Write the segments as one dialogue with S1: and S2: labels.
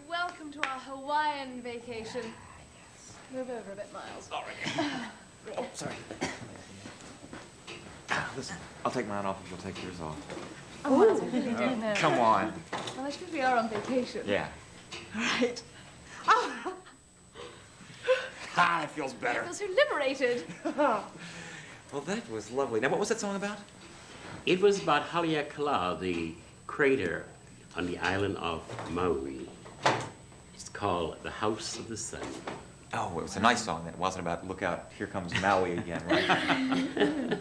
S1: Welcome to our Hawaiian vacation. Move over a bit, Miles.
S2: Sorry. Oh, sorry. Listen, I'll take mine off if you'll take yours off.
S1: Oh, Miles, I really don't know.
S2: Come on.
S1: Well, I suppose we are on vacation.
S2: Yeah.
S1: All right. Oh.
S2: Ah, it feels better.
S1: I feel so liberated.
S2: Well, that was lovely. Now, what was that song about?
S3: It was about Haleakala, the crater on the island of Maui. It's called The House of the Sun.
S2: Oh, it was a nice song. It wasn't about look out, here comes Maui again, right?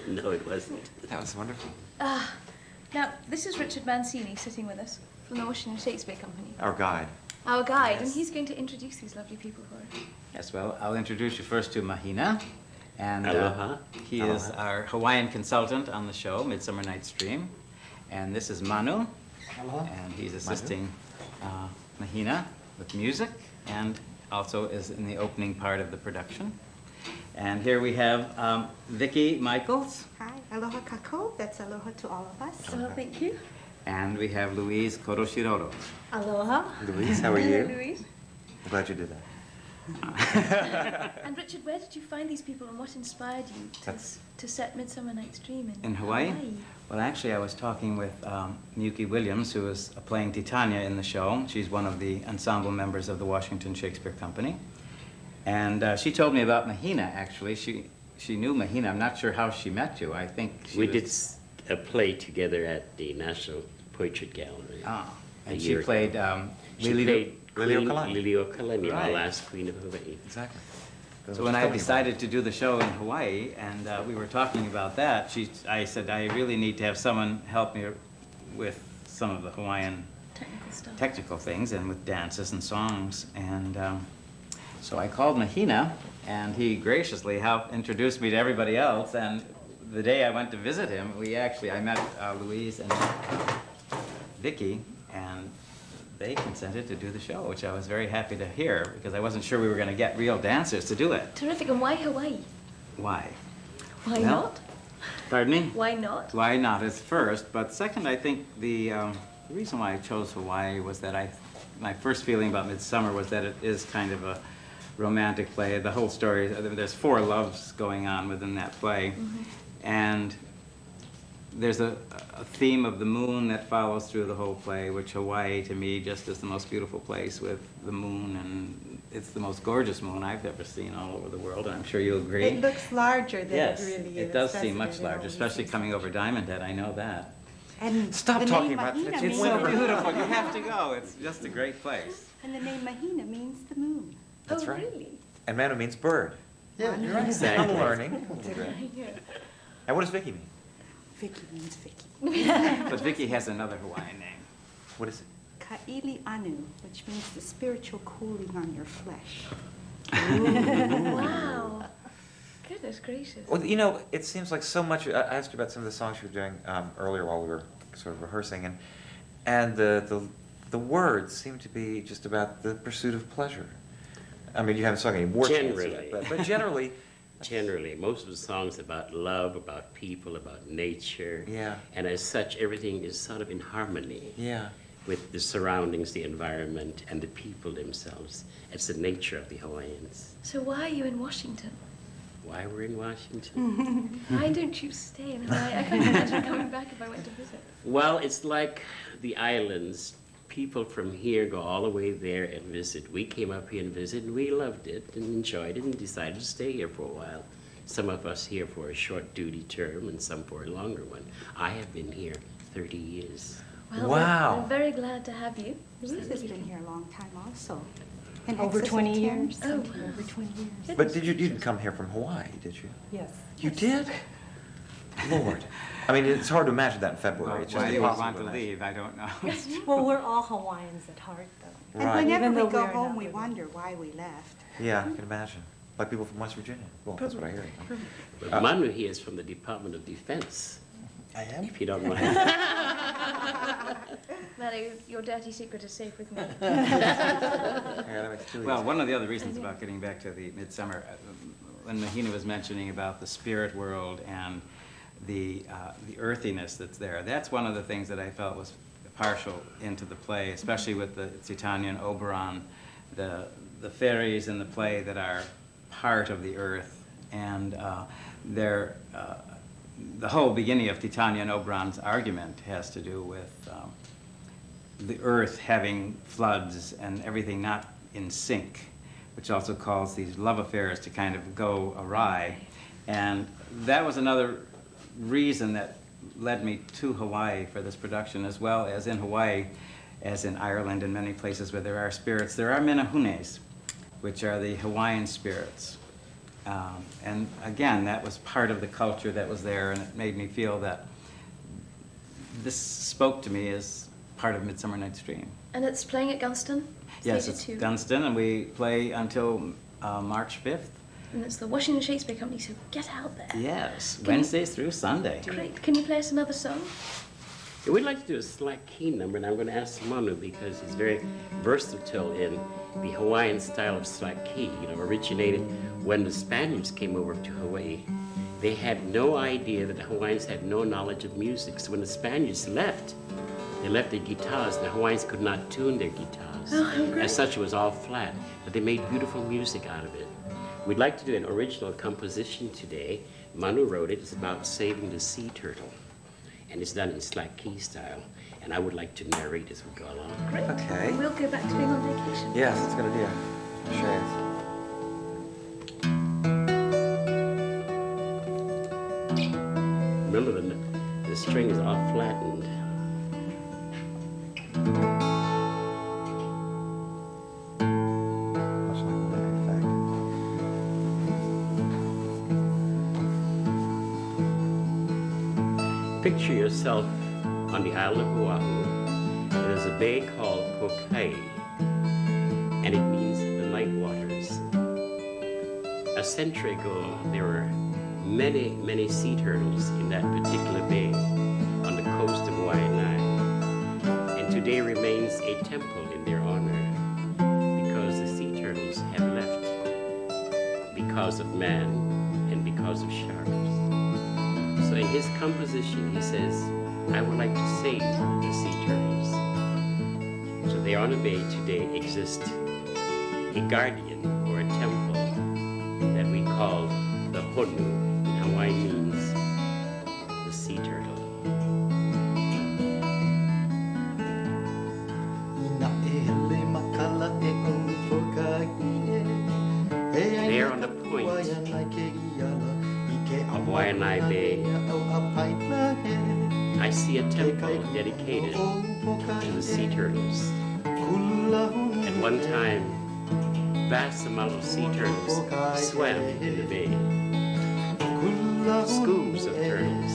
S3: No, it wasn't.
S2: That was wonderful.
S1: Now, this is Richard Mancini sitting with us from the Washington Shakespeare Company.
S2: Our guide.
S1: Our guide,
S2: Yes.
S1: and he's going to introduce these lovely people for us.
S4: Yes, well, I'll introduce you first to Mahina. And
S3: Aloha.
S4: He is our Hawaiian consultant on the show, Midsummer Night's Dream. And this is Manu.
S2: Aloha.
S4: And he's assisting Mahina with music and also is in the opening part of the production. And here we have Vickie Michaels.
S5: Hi, aloha kako. That's aloha to all of us.
S1: Oh, thank you.
S4: And we have Louise Kotoshirodo.
S1: Aloha.
S2: Louise, how are you?
S1: Hello, Louise.
S2: I'm glad you did that.
S1: And Richard, where did you find these people and what inspired you to set Midsummer Night's Dream
S4: In Hawaii? Well, actually, I was talking with Vickie Williams, who is playing Titania in the show. She's one of the ensemble members of the Washington Shakespeare Company. And she told me about Mahina, actually. She knew Mahina. I'm not sure how she met you. I think
S3: We did a play together at the National Portrait Gallery.
S4: Ah,
S3: a
S4: and she
S3: year
S4: played
S3: She
S4: Lili.
S3: played
S2: Liliuokalani.
S3: Liliuokalani,
S4: Right.
S3: our last queen of Hawaii.
S2: Exactly.
S4: So when I decided to do the show in Hawaii, and we were talking about that, I said, I really need to have someone help me with some of the Hawaiian
S1: Technical stuff.
S4: technical things and with dances and songs. And so I called Mahina, and he graciously helped introduce me to everybody else. And the day I went to visit him, I met Louise and Vickie, and they consented to do the show, which I was very happy to hear, because I wasn't sure we were going to get real dancers to do it.
S1: Terrific. And why Hawaii?
S4: Why?
S1: Why
S4: Well-
S1: not?
S4: Pardon me?
S1: Why not?
S4: Why not is first, but second, I think the reason why I chose Hawaii was that my first feeling about Midsummer was that it is kind of a romantic play. The whole story, there's 4 loves going on within that play, and there's a theme of the moon that follows through the whole play, which Hawaii, to me, just is the most beautiful place with the moon, and it's the most gorgeous moon I've ever seen all over the world, and I'm sure you'll agree.
S5: It looks larger than
S4: Yes,
S5: it really is.
S4: it does
S5: doesn't
S4: seem much
S5: It
S4: larger,
S5: always
S4: especially
S5: is.
S4: coming over Diamond Head, I know that.
S5: And
S2: Stop
S5: the
S2: talking
S5: name
S2: about
S5: Mahina
S2: it.
S4: It's
S5: means
S4: so
S5: the moon.
S4: beautiful, you have to go, it's just a great place.
S5: And the name Mahina means the moon.
S2: That's
S1: oh,
S2: right.
S1: really?
S2: And Manu means bird.
S5: Yeah, you're right.
S3: Exactly.
S2: I'm learning. And what does Vickie mean?
S5: Vicky means Vicky.
S4: But Vickie has another Hawaiian name.
S2: What is it?
S5: Ka'ili anu, which means the spiritual cooling on your flesh.
S1: Wow. Good Goodness gracious.
S2: Well, you know, it seems like so much. I asked you about some of the songs you were doing earlier while we were sort of rehearsing, and the words seem to be just about the pursuit of pleasure. I mean, you haven't sung any war chants yet, but generally.
S3: Generally, most of the songs about love, about people, about nature.
S2: Yeah.
S3: And as such, everything is sort of in harmony.
S2: Yeah.
S3: With the surroundings, the environment, and the people themselves. It's the nature of the Hawaiians.
S1: So why are you in Washington?
S3: Why we're in Washington?
S1: Why don't you stay in Hawaii? I couldn't imagine coming back if I went to visit.
S3: Well, it's like the islands. People from here go all the way there and visit. We came up here and visited, and we loved it and enjoyed it and decided to stay here for a while. Some of us here for a short duty term and some for a longer one. I have been here 30 years.
S1: Well,
S2: Wow.
S1: I'm very glad to have you.
S5: Louise has been here a long time also. In
S6: Over
S5: excess of
S6: 20
S5: 10
S6: years.
S1: Oh,
S5: something.
S1: wow.
S6: Over 20 years.
S2: But you didn't come here from Hawaii, did you?
S6: Yes.
S2: You did? Lord. I mean, it's hard to imagine that in February.
S4: Well,
S2: It's just
S4: why you would
S2: impossible
S4: want to
S2: imagine.
S4: leave, I don't know.
S6: Well, we're all Hawaiians at heart, though.
S5: And
S2: Right.
S5: whenever
S6: Even though
S5: we go
S6: we're
S5: home,
S6: not
S5: we
S6: really.
S5: wonder why we left.
S2: Yeah, I can imagine. Like people from West Virginia. Well, that's what I hear.
S3: But Manu here is from the Department of Defense,
S2: I am?
S3: if you don't mind.
S1: Manu, your dirty secret is safe with me.
S2: Yeah, that makes it too
S4: Well,
S2: easy.
S4: one of the other reasons about getting back to the Midsummer, when Mahina was mentioning about the spirit world and the earthiness that's there, that's one of the things that I felt was partial into the play, especially with the Titania and Oberon, the fairies in the play that are part of the earth, and they're, the whole beginning of Titania and Oberon's argument has to do with the earth having floods and everything not in sync, which also caused these love affairs to kind of go awry. And that was another reason that led me to Hawaii for this production, as well as in Hawaii, as in Ireland and many places where there are spirits. There are menahunes, which are the Hawaiian spirits. And again, that was part of the culture that was there, and it made me feel that this spoke to me as part of Midsummer Night's Dream.
S1: And it's playing at Gunston?
S4: Yes,
S1: Theatre
S4: it's
S1: two.
S4: Dunstan, and we play until March 5th.
S1: And it's the Washington Shakespeare Company, so get out there.
S4: Yes,
S1: Can you-
S4: Wednesdays through Sunday.
S1: Great. Can you play us another song?
S3: Yeah, we'd like to do a slack key number, and I'm going to ask Manu because he's very versatile in the Hawaiian style of slack key. You know, originated when the Spaniards came over to Hawaii. They had no idea that the Hawaiians had no knowledge of music. So when the Spaniards left, they left their guitars. The Hawaiians could not tune their guitars.
S1: Oh, how great.
S3: As such, it was all flat, but they made beautiful music out of it. We'd like to do an original composition today. Manu wrote it. It's about saving the sea turtle. And it's done in slack key style. And I would like to narrate as we go along.
S1: Great.
S2: Okay.
S1: We'll go back to being on vacation.
S2: Yes, that's a good idea. Sure.
S3: Remember, the string is all flattened.
S2: Much like the effect.
S3: Picture yourself on the island of Oahu. There's a bay called Kokai, and it means the night waters. A century ago, there were many, many sea turtles in that particular bay on the coast of Waianae. And today remains a temple in their honor because the sea turtles have left because of man and because of sharks. So in his composition, he says, I would like to save the sea turtles. So there on the bay today exists a guardian or a temple that we call the Honu. In Hawaii means the sea turtle. There on the point of Waianae Bay, I see a temple dedicated to the sea turtles. At one time, vast amount of sea turtles swam in the bay. Schools of turtles.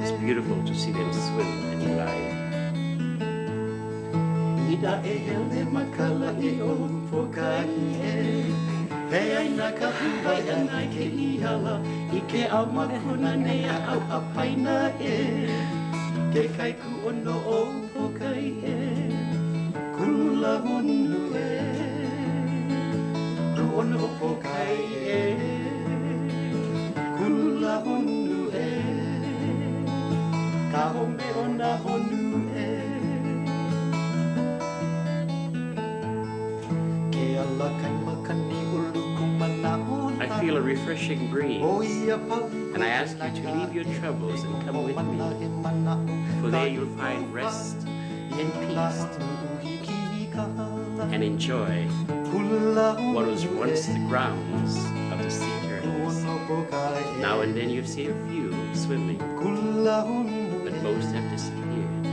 S3: It's beautiful to see them swim and glide. na ka huai anai ke ihala I ke au makuna nea au apaina e Ke kai ku ono o pokai e Kula honu e Ku ono o pokai e Kula honu e Ka home o na honu e Ke ala kai makani ulu kumana I feel a refreshing breeze, and I ask you to leave your troubles and come with me, for there you'll find rest and peace, and enjoy what was once the grounds of the sea turtles. Now and then you see a few swimming, but most have disappeared.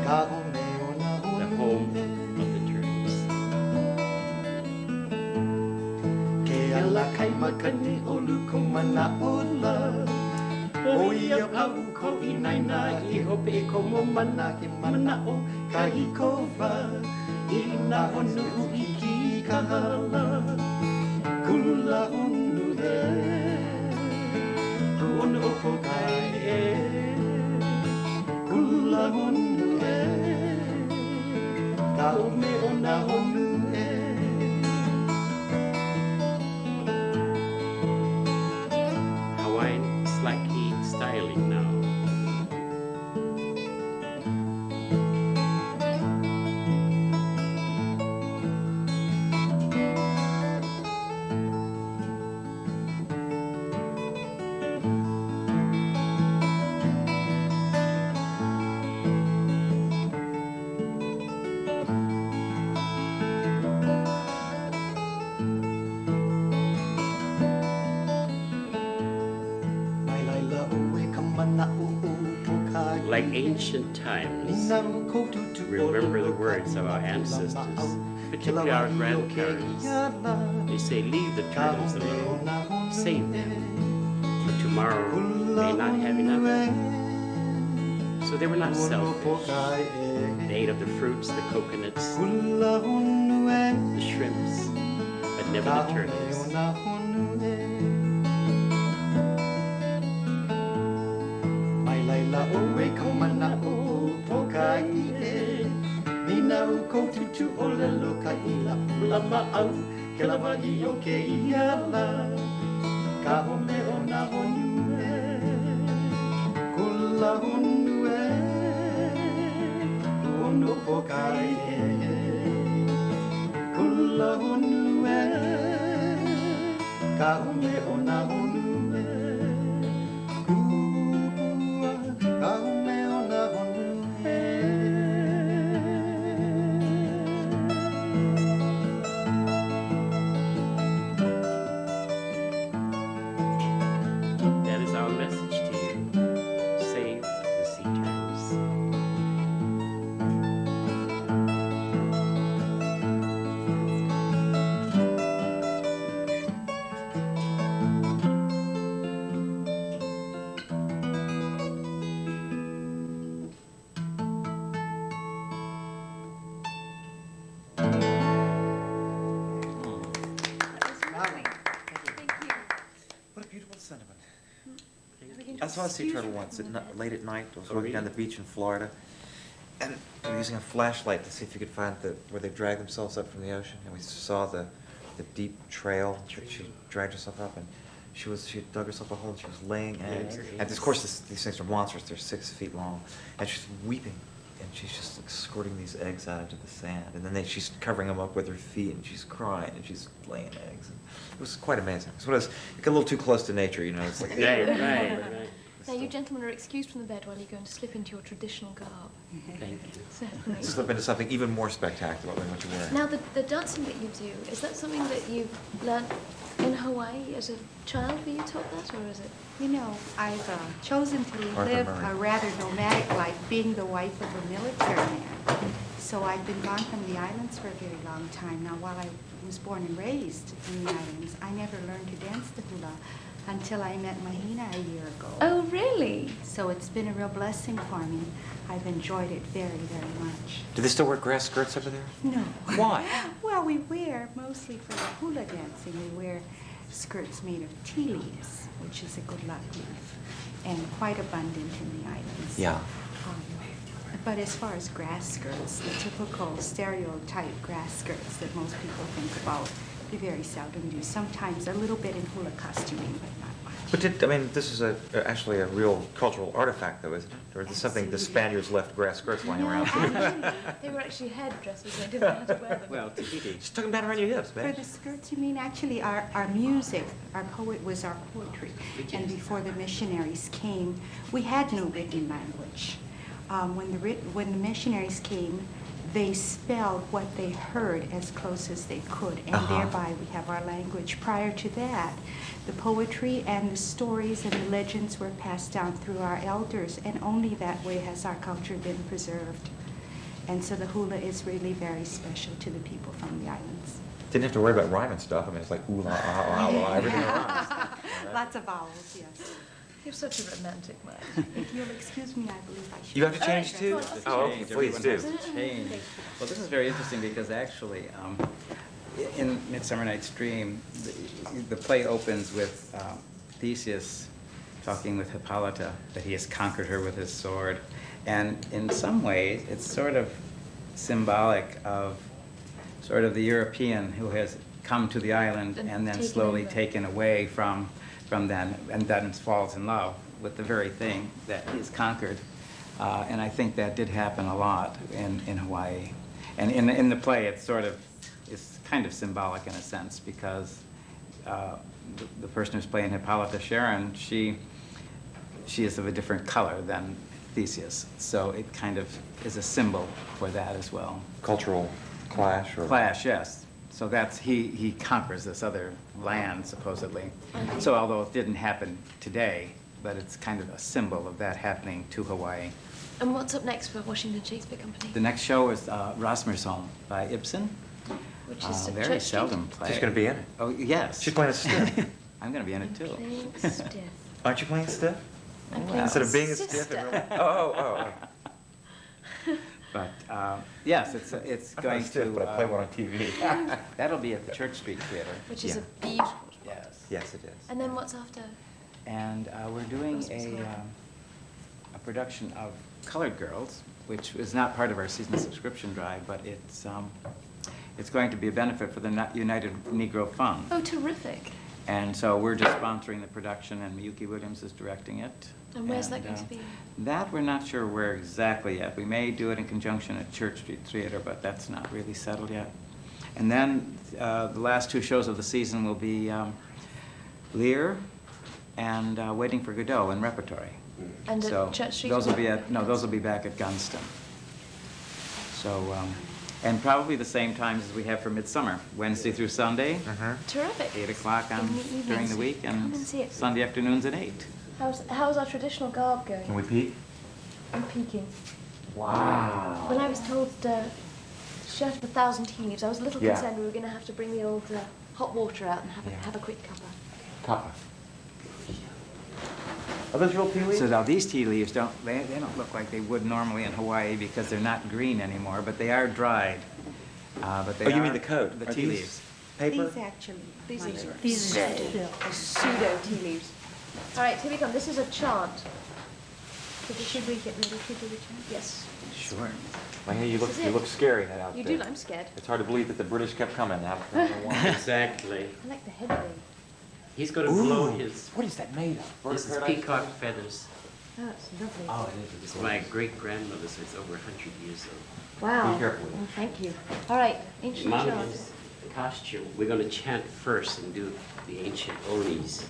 S3: The home of the turtles. Ala kai makani olu ko mana ola O ia pau ko inaina I hope e ko mo mana ke mana o kahiko wa I na honu iki ka hala Kula honu e Kuonu o pokai e Kula honu e Ka ome o na honu e Slacky styling now. Like ancient times, remember the words of our ancestors, particularly our grandparents. They say, leave the turtles alone, save them, for tomorrow may not have enough. So they were not selfish. They ate of the fruits, the coconuts, the shrimps, but never the turtles. Oe komana o pokai e Nina u koututu o lelo ka ila Ula maau ke lawa I o ke iala Ka home o na honu e Kula honu e Ono pokai e Kula honu e Ka home o na honu e That is our message to you. Save the sea turtles.
S2: What a beautiful sentiment. I saw a sea turtle once late at night. I was walking down the beach in Florida, and we were using a flashlight to see if you could find where they drag themselves up from the ocean. And we saw the deep trail that she dragged herself up, and she dug herself a hole and she was laying eggs. And of course, these things are monstrous. They're 6 feet long, and she's weeping. And she's just like squirting these eggs out into the sand, and then she's covering them up with her feet, and she's crying, and she's laying eggs. And it was quite amazing. So it was, you get a little too close to nature, you know. It's like
S3: Right.
S1: Now, you gentlemen are excused from the bed while you're going to slip into your traditional garb.
S3: Thank you.
S1: Certainly.
S2: slip into something even more spectacular than what you're wearing.
S1: Now, the dancing that you do, is that something that you learnt in Hawaii as a child? Were you taught that, or is it?
S5: You know, I've chosen to live a rather nomadic life, being the wife of a military man. So I've been gone from the islands for a very long time. Now, while I was born and raised in the islands, I never learned to dance the hula until I met Mahina a year ago.
S1: Oh, really?
S5: So it's been a real blessing for me. I've enjoyed it very, very much.
S2: Do they still wear grass skirts over there?
S5: No.
S2: Why?
S5: Well, we wear, mostly for the hula dancing, we wear skirts made of tea leaves, which is a good luck leaf, and quite abundant in the islands.
S2: Yeah.
S5: Um, But as far as grass skirts, the typical stereotype grass skirts that most people think about, we very seldom do. Sometimes a little bit in hula costuming, but not much.
S2: But this is actually a real cultural artifact, though, isn't it? Or is this something the
S5: Absolutely.
S2: Spaniards left grass skirts lying
S5: No,
S2: around?
S5: actually,
S1: They were actually hairdressers, they didn't know how to wear them.
S4: Well, Tahiti.
S2: Just tuck them down around your hips,
S5: For
S2: man.
S5: the skirts, you mean actually our music, our poet was our poetry. And before the missionaries came, we had no written language. When the missionaries came, they spelled what they heard as close as they could, and thereby we have our language. Prior to that, the poetry and the stories and the legends were passed down through our elders, and only that way has our culture been preserved. And so the hula is really very special to the people from the islands.
S2: Didn't have to worry about rhyming stuff. It's like ooh, la, ah, ah, everything rhymes.
S5: Lots of vowels, yes.
S1: You're such a romantic man.
S5: If you'll excuse me, I believe I should.
S2: You have to change
S1: Alright,
S2: too?
S1: go on, let's
S2: Oh, okay,
S4: Change,
S2: please
S4: everyone
S2: do.
S4: has to change. Well, this is very interesting because actually, in Midsummer Night's Dream, the play opens with Theseus talking with Hippolyta that he has conquered her with his sword. And in some ways, it's sort of symbolic of sort of the European who has come to the island and then
S1: taken
S4: slowly
S1: over.
S4: taken away from them and then falls in love with the very thing that he's conquered. And I think that did happen a lot in Hawaii. And in the play, it's sort of, it's kind of symbolic in a sense because the person who's playing Hippolyta, Sharon, she is of a different color than Theseus. So it kind of is a symbol for that as well.
S2: Cultural clash or?
S4: Clash, yes. So that's, he conquers this other land, supposedly. So although it didn't happen today, but it's kind of a symbol of that happening to Hawaii.
S1: And what's up next for Washington Shakespeare Company?
S4: The next show is Rasmussen by Ibsen.
S1: Which is
S4: Very
S1: Church Street?
S4: seldom played.
S2: She's going to be in it.
S4: Oh, yes.
S2: She's playing a stiff.
S4: I'm going to be in it too.
S1: Playing stiff.
S2: Aren't you playing stiff?
S1: I'm playing
S2: Instead of being a
S1: sister.
S2: stiff? Oh.
S4: But yes, it's
S2: I'm not
S4: going
S2: stiff,
S4: to.
S2: but I play one on TV.
S4: That'll be at the Church Street Theater.
S1: Which is
S2: Yeah.
S1: a beautiful.
S4: Yes.
S2: Yes, it is.
S1: And then what's after?
S4: And we're doing
S1: Rasmussen.
S4: a production of Colored Girls, which is not part of our season subscription drive, but it's going to be a benefit for the United Negro Fund.
S1: Oh, terrific.
S4: And so we're just sponsoring the production, and Miyuki Williams is directing it.
S1: And where's that going to be?
S4: That we're not sure where exactly yet. We may do it in conjunction at Church Street Theater, but that's not really settled yet. And then the last two shows of the season will be Lear and Waiting for Godot in repertory.
S1: And at
S4: So
S1: Church Street?
S4: those will be those will be back at Gunston. So and probably the same times as we have for Midsummer, Wednesday through Sunday,
S1: Terrific.
S4: 8 o'clock
S1: In the evenings.
S4: during the week,
S1: Come
S4: and
S1: and see it.
S4: Sunday afternoons at 8.
S1: How's our traditional garb going?
S2: Can we peek?
S1: I'm peeking.
S2: Wow.
S1: When I was told shirt of 1,000 tea leaves, I was a little
S2: Yeah.
S1: concerned we were going to have to bring the old hot water out and
S2: Yeah.
S1: have a quick cuppa.
S2: Copper. Are those real tea leaves?
S4: So now these tea leaves they don't look like they would normally in Hawaii because they're not green anymore, but they are dried. But they
S2: Oh, you mean
S4: are
S2: the coat?
S4: The
S2: Are
S4: tea
S2: these
S4: leaves.
S2: Paper?
S5: These actually.
S1: These
S5: Manu.
S1: are
S6: These are
S1: pseudo tea leaves. All right, here we come. This is a chant.
S5: Should we get ready to do the chant?
S1: Yes.
S4: Sure.
S2: Mahina, you
S1: This is
S2: look
S1: it.
S2: scary out
S1: You
S2: there.
S1: do. I'm scared.
S2: It's hard to believe that the British kept coming now.
S3: Exactly.
S1: I like the head thing.
S3: He's going to blow
S2: Ooh,
S3: his.
S2: what is that made of? Bird
S3: This is
S2: paradise?
S3: peacock feathers.
S1: Oh, it's lovely.
S2: Oh, it is.
S3: It's my great grandmother, so it's over 100 years old.
S1: Wow.
S2: Be careful with it.
S1: Well, thank you. All right, ancient chant.
S3: Manu's costume. We're going to chant first and do the ancient Onis.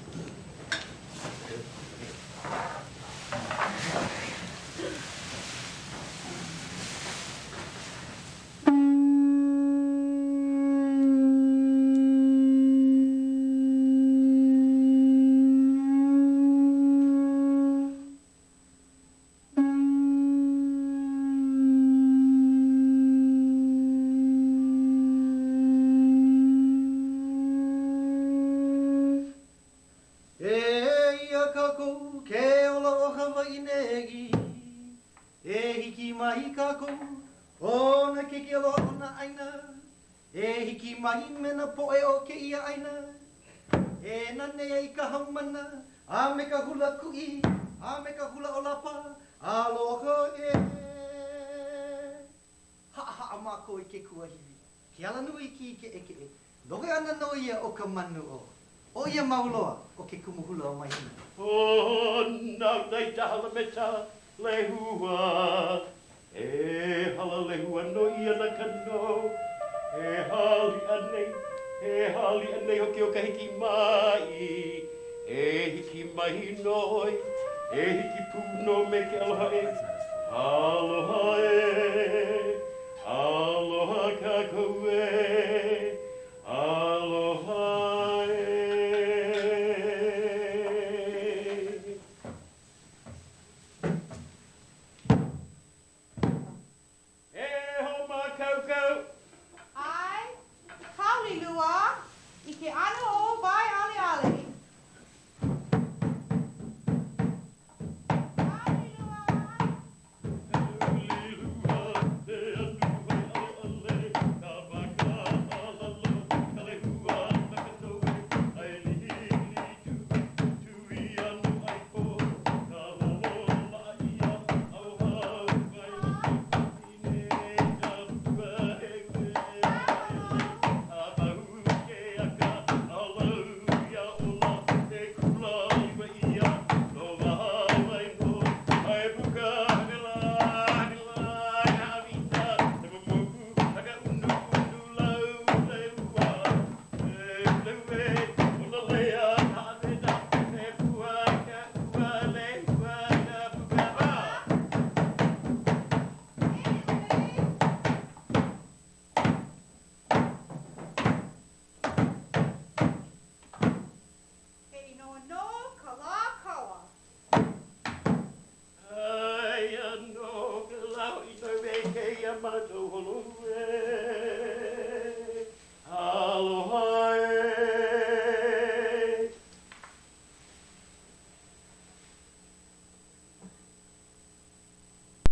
S7: E nane ai ka haumana, a me ka hula kui, a me ka hula o lapa, aloha e. Ha mako I ke kuahiwi, ke ala nui ki ke eke e. Lohe ana no ia o ka manu o. O ia mauloa o ke kumuhula o Mahina.
S8: O nau nei tahala me ta lehua. E hala lehua no ia na kano. E hali anei hoki o ka hiki mai. E hiki mai noi. E hiki pūno me ke aloha e. Aloha e. Aloha kākou e. Aloha e. E ho mā kaukau.
S5: Ai, kauli lua, I ke ano o vai ale ale. Kauli lua.
S8: Ai, anō, ka lau I nau me ke ia mātou holo e.